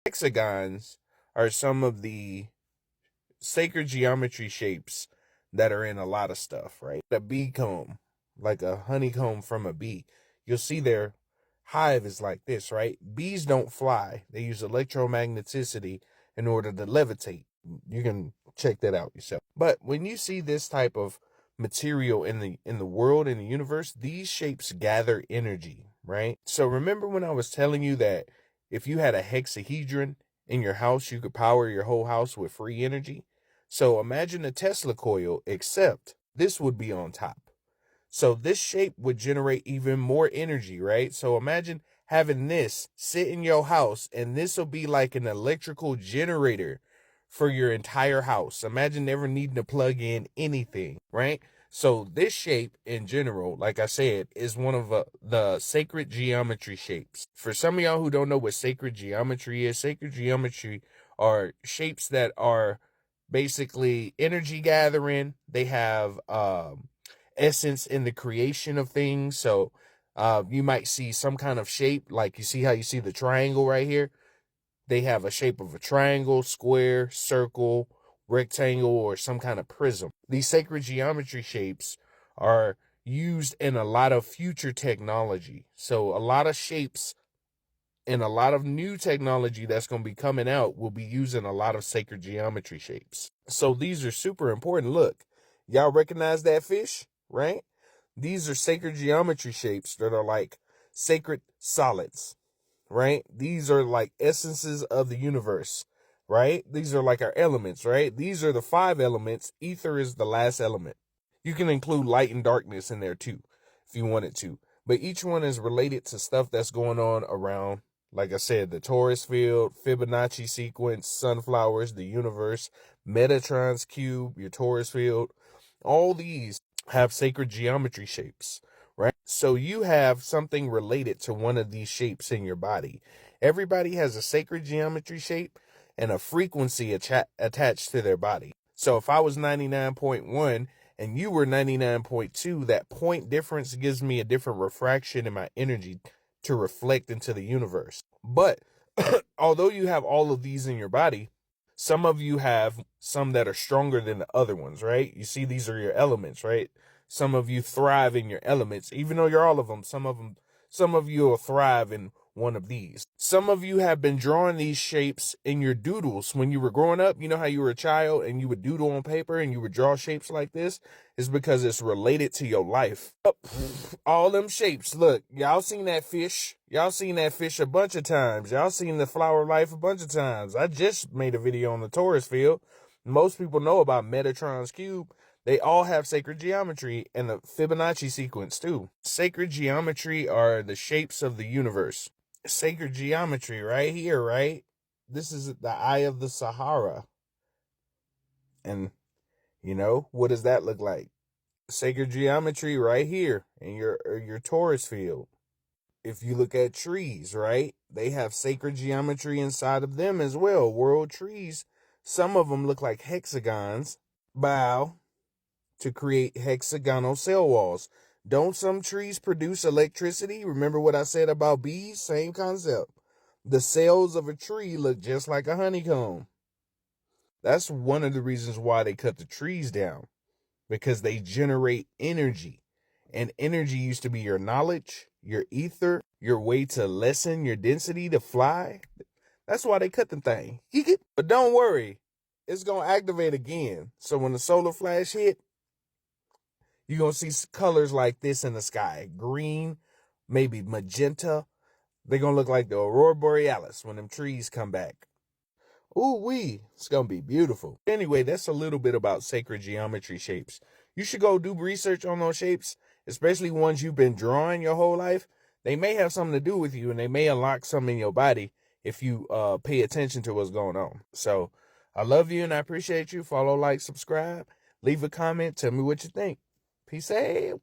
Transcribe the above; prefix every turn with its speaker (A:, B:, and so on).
A: Hexagons are some of the sacred geometry shapes that are in a lot of stuff, right? A bee comb, like a honeycomb from a bee. You'll see their hive is like this, right? Bees don't fly. They use electromagneticity in order to levitate. You can check that out yourself. But when you see this type of material in the world, in the universe, these shapes gather energy, right? So remember when I was telling you that if you had a hexahedron in your house, you could power your whole house with free energy? So imagine a Tesla coil, except this would be on top. So this shape would generate even more energy, right? So imagine having this sit in your house, and this will be like an electrical generator for your entire house. Imagine never needing to plug in anything, right? So this shape in general, like I said, is one of the sacred geometry shapes. For some of y'all who don't know what sacred geometry is, sacred geometry are shapes that are basically energy gathering. They have essence in the creation of things. So you might see some kind of shape, like you see how you see the triangle right here. They have a shape of a triangle, square, circle, rectangle, or some kind of prism. These sacred geometry shapes are used in a lot of future technology. So a lot of shapes and a lot of new technology that's going to be coming out will be using a lot of sacred geometry shapes. So these are super important. Look, y'all recognize that fish, right? These are sacred geometry shapes that are like sacred solids, right? These are like essences of the universe, right? These are like our elements, right? These are the 5 elements. Ether is the last element. You can include light and darkness in there too, if you wanted to. But each one is related to stuff that's going on around, like I said, the torus field, Fibonacci sequence, sunflowers, the universe, Metatron's cube, your torus field. All these have sacred geometry shapes, right? So you have something related to one of these shapes in your body. Everybody has a sacred geometry shape and a frequency attached to their body. So if I was 99.1 and you were 99.2, that point difference gives me a different refraction in my energy to reflect into the universe. But although you have all of these in your body, some of you have some that are stronger than the other ones, right? You see, these are your elements, right? Some of you thrive in your elements, even though you're all of them. Some of you will thrive in one of these. Some of you have been drawing these shapes in your doodles when you were growing up. You know how you were a child and you would doodle on paper and you would draw shapes like this? It's because it's related to your life. All them shapes. Look, y'all seen that fish. Y'all seen that fish a bunch of times. Y'all seen the flower of life a bunch of times. I just made a video on the torus field. Most people know about Metatron's cube. They all have sacred geometry and the Fibonacci sequence too. Sacred geometry are the shapes of the universe. Sacred geometry right here, right? This is the eye of the Sahara. And, you know, what does that look like? Sacred geometry right here in your torus field. If you look at trees, right? They have sacred geometry inside of them as well. World trees, some of them look like hexagons. Bow to create hexagonal cell walls. Don't some trees produce electricity? Remember what I said about bees? Same concept. The cells of a tree look just like a honeycomb. That's one of the reasons why they cut the trees down, because they generate energy. And energy used to be your knowledge, your ether, your way to lessen your density to fly. That's why they cut the thing. But don't worry, it's going to activate again. So when the solar flash hit, you're going to see colors like this in the sky. Green, maybe magenta. They're going to look like the aurora borealis when them trees come back. Ooh-wee, it's going to be beautiful. Anyway, that's a little bit about sacred geometry shapes. You should go do research on those shapes, especially ones you've been drawing your whole life. They may have something to do with you, and they may unlock something in your body if you pay attention to what's going on. So I love you and I appreciate you. Follow, like, subscribe, leave a comment, tell me what you think. Peace out.